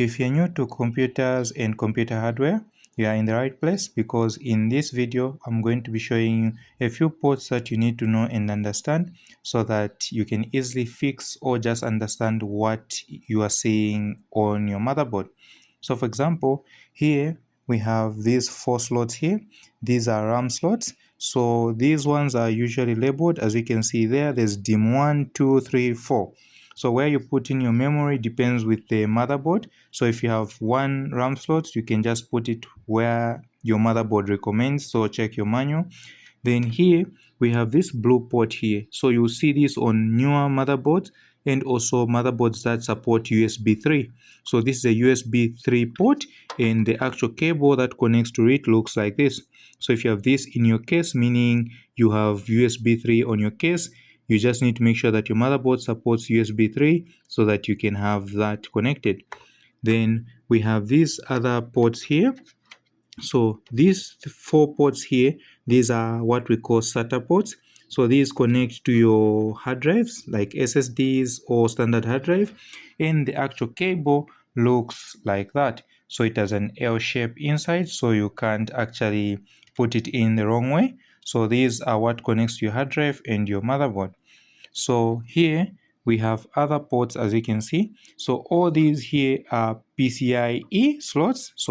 If you're new to computers and computer hardware, you are in the right place, because in this video I'm going to be showing you a few ports that you need to know and understand so that you can easily fix or just understand what you are seeing on your motherboard. So for example, here we have these 4 slots here. These are RAM slots. So these ones are usually labeled, as you can see there. There's DIMM 1, 2, 3, 4. So where you put in your memory depends with the motherboard. So if you have 1 RAM slot, you can just put it where your motherboard recommends. So check your manual. Then here we have this blue port here. So you'll see this on newer motherboards and also motherboards that support USB 3. So this is a USB 3 port, and the actual cable that connects to it looks like this. So if you have this in your case, meaning you have USB 3 on your case, you just need to make sure that your motherboard supports USB 3 so that you can have that connected. Then we have these other ports here. So these 4 ports here, these are what we call SATA ports. So these connect to your hard drives like SSDs or standard hard drive, and the actual cable looks like that. So it has an L shape inside, so you can't actually put it in the wrong way. So these are what connects to your hard drive and your motherboard. So here we have other ports, as you can see. So all these here are PCIe slots. So